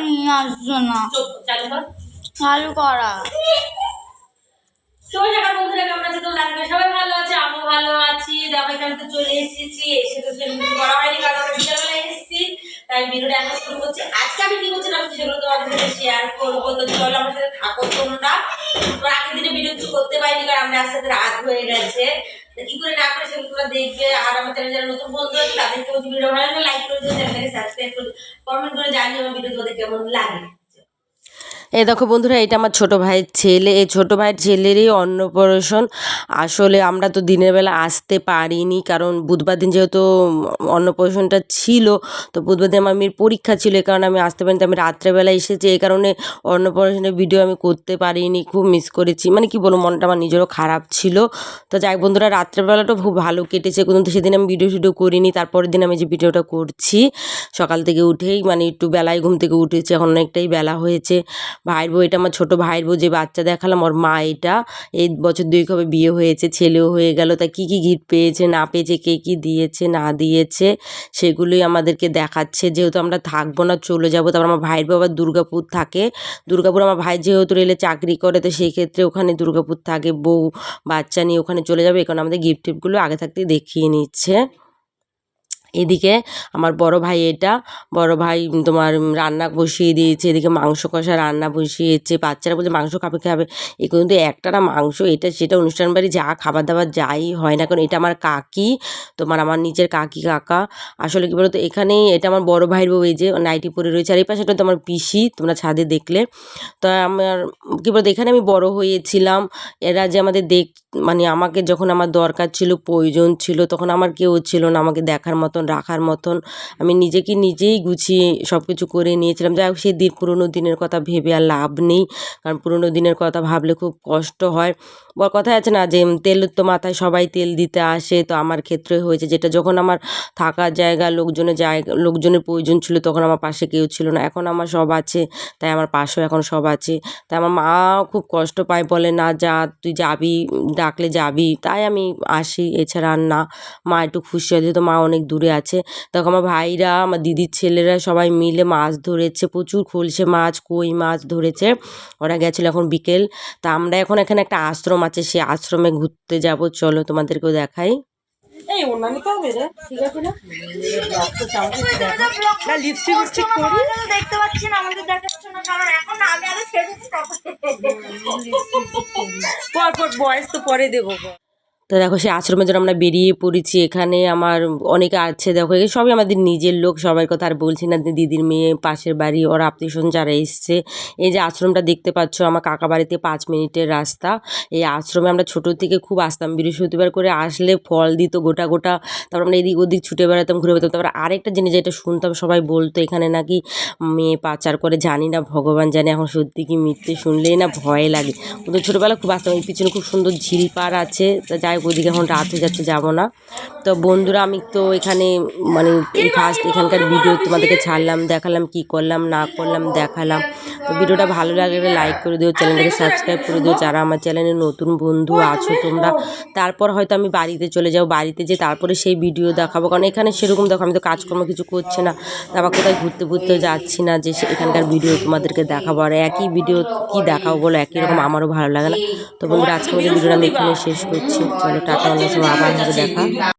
নিয়ে আসছো না চালু করা। সবাই ভালো আছে, আমি ভালো আছি। দেখো এখানে তো চলে এসেছি, এসে তো করা হয়নি কারণ আমরা বিকালবেলা এসেছি, তাই ভিডিওটা এখন শুরু করছি। আজকে আমি কি করছি না সেগুলো তোমাদের সাথে শেয়ার করবো। তো চলো আমার সাথে থাকো তোমরা। আগের দিনে ভিডিও কিছু করতে পারিনি কারণ আমরা আস্তে রাত হয়ে গেছে, কি করে না করে সেগুলো তোমরা দেখবে। আর আমার চ্যানেলে যারা নতুন বন্ধু আছে তাদেরকে বলছি ভিডিও ভালো লাগলে লাইক করে দিও, চ্যানেলটাকে সাবস্ক্রাইব করে কমেন্ট করে জানিও আমার ভিডিও তোমাদের কেমন লাগে। এই দেখো বন্ধুরা, এটা আমার ছোটো ভাইয়ের ছেলে। এই ছোটো ভাইয়ের ছেলেরই অন্নপ্রাশন। আসলে আমরা তো দিনের বেলা আসতে পারিনি কারণ বুধবার দিন যেহেতু অন্নপ্রাশনটা ছিল, তো বুধবার দিন আমার মেয়ের পরীক্ষা ছিল, এই কারণে আমি আসতে পারিনি। তো আমি রাত্রেবেলা এসেছি, এই কারণে অন্নপ্রাশনের ভিডিও আমি করতে পারিনি, খুব মিস করেছি। মানে কি বলবো, মনটা আমার নিজেরও খারাপ ছিল। তো যাই বন্ধুরা, রাত্রেবেলাটা খুব ভালো কেটেছে, কিন্তু সেদিন আমি ভিডিও করিনি। তারপরের দিন আমি যে ভিডিওটা করছি সকাল থেকে উঠেই, মানে একটু বেলায় ঘুম থেকে উঠেছি, এখন অনেকটাই বেলা হয়েছে। ভাইয়ের বউ, এটা আমার ছোটো ভাইয়ের বউ যে বাচ্চা দেখালাম, ওর মা। এটা এই বছর 2 হবে বিয়ে হয়েছে, ছেলেও হয়ে গেল। তা কী কী গিফট পেয়েছে না পেয়েছে, কে কী দিয়েছে না দিয়েছে সেগুলোই আমাদেরকে দেখাচ্ছে। যেহেতু আমরা থাকবো না, চলে যাবো। তারপর আমার ভাইয়ের বউ আবার দুর্গাপুর থাকে। দুর্গাপুর আমার ভাই যেহেতু রেলে চাকরি করে, তো সেই ক্ষেত্রে ওখানে দুর্গাপুর থাকে, বউ বাচ্চা নিয়ে ওখানে চলে যাবে। এখন আমাদের গিফট টিফটগুলো আগে থাকতেই দেখিয়ে নিচ্ছে। এদিকে আমার বড় ভাই, এটা বড় ভাই তোমার রান্না বসিয়ে দিয়েছে। এদিকে মাংস কষা রান্না বসিয়েছে। বাচ্চারা বলছে মাংস খাবে খাবে, এ কিন্তু একটা না মাংস, এটা সেটা অনুষ্ঠান বাড়ি যা খাবার দাবার যাই হয় না, কারণ এটা আমার কাকি, তোমার আমার নিচের কাকি কাকা। আসলে কী বলতো, এখানেই এটা আমার বড় ভাইয়ের বউ, এই যে নাইটি পরে রয়েছে। আর এই পাশেটা তো আমার পিসি, তোমরা ছাদে দেখলে। তো আমার কী বলতো, এখানে আমি বড় হয়েছিলাম। এরা যে আমাদের মানে আমাকে যখন আমার দরকার ছিল, প্রয়োজন ছিল, তখন আমার কেউ ছিল না আমাকে দেখার মতন, রাখার মতন। আমি নিজেকে নিজেই গুছিয়ে সব কিছু করে নিয়েছিলাম। যাই হোক, সেই পুরোনো দিনের কথা ভেবে আর লাভ নেই, কারণ পুরোনো দিনের কথা ভাবলে খুব কষ্ট হয়। বড় কথায় আছে না যে তেলের তো মাথায় সবাই তেল দিতে আসে, তো আমার ক্ষেত্রে হয়েছে যেটা, যখন আমার থাকার জায়গা লোকজনের প্রয়োজন ছিল, তখন আমার পাশে কেউ ছিল না। এখন আমার সব আছে, তাই আমার পাশেও এখন সব আছে। তাই আমার মা খুব কষ্ট পায়, বলে না যা, তুই যাবি, ডাকলে যাবি, তাই আমি আসি, এছাড়া আর না। মা একটু খুশি হয়, যেহেতু মা অনেক দূরে আছে। তখন আমার ভাইরা, আমার দিদির ছেলেরা সবাই মিলে মাছ ধরেছে, প্রচুর খলসে মাছ, কই মাছ ধরেছে। ওরা গেছিলো এখন বিকেল। তা আমরা এখন এখানে একটা আশ্রম আছে, সেই আশ্রমে ঘুরতে যাব, চলো তোমাদেরকেও দেখাই। এই অন্যান্য তো হবে রে, ঠিক আছে না? না লিপস্টিক করি, দেখতে পাচ্ছি না, আমাদের দেখাচ্ছ না কারণ এখন আমি আরো সেজেছি। পর বয়স তো পরে দেবো। তো দেখো, সেই আশ্রমের জন্য আমরা বেরিয়ে পড়েছি। এখানে আমার অনেকে আছে, দেখো সবই আমাদের নিজের লোক, সবার কথা আর বলছি না। দিদির মেয়ে, পাশের বাড়ি, ওরা আত্মীয়স্বজন যারা এসছে। এই যে আশ্রমটা দেখতে পাচ্ছ, আমার কাকা বাড়িতে 5 মিনিটের রাস্তা। এই আশ্রমে আমরা ছোটো থেকে খুব আসতাম, বৃহস্পতিবার করে আসলে ফল দিত গোটা গোটা। তারপর আমরা এদিক ওদিক ছুটে বেড়াতাম, ঘুরে বেড়াতাম। তারপর আরেকটা জিনিস যেটা শুনতাম, সবাই বলতো এখানে নাকি মেয়ে পাচার করে, জানি না, ভগবান জানে এখন সত্যি কি মিথ্যে, শুনলেই না ভয় লাগে। কিন্তু ছোটোবেলা খুব আসতাম। এই পিছনে খুব সুন্দর ঝিল পাড় আছে, যাই ওইদিকে এখন রাত হয়ে যাচ্ছে, যাবো না। তো বন্ধুরা, আমি তো এখানে মানে ফার্স্ট এখানকার ভিডিও তোমাদেরকে ছাড়লাম, দেখালাম কি করলাম না করলাম, দেখালাম। তো ভিডিওটা ভালো লাগলে লাইক করে দিও, চ্যানেলটাকে সাবস্ক্রাইব করে দিও যারা আমার চ্যানেলে নতুন বন্ধু আছো তোমরা। তারপর হয়তো আমি বাড়িতে চলে যাবো, বাড়িতে যে তারপরে সেই ভিডিও দেখাবো, কারণ এখানে সেরকম দেখো আমি তো কাজকর্ম কিছু করছি না, তারপর কোথায় ঘুরতে যাচ্ছি না যে এখানকার ভিডিও তোমাদেরকে দেখাবো। আর একই ভিডিও কি দেখাবো বলো, একই রকম আমারও ভালো লাগে না। তো বন্ধুরা, আজকে আমাদের ভিডিওটা আমি এখানে শেষ করছি। চলো টাটা, অন্য সময় আবার হবে দেখা।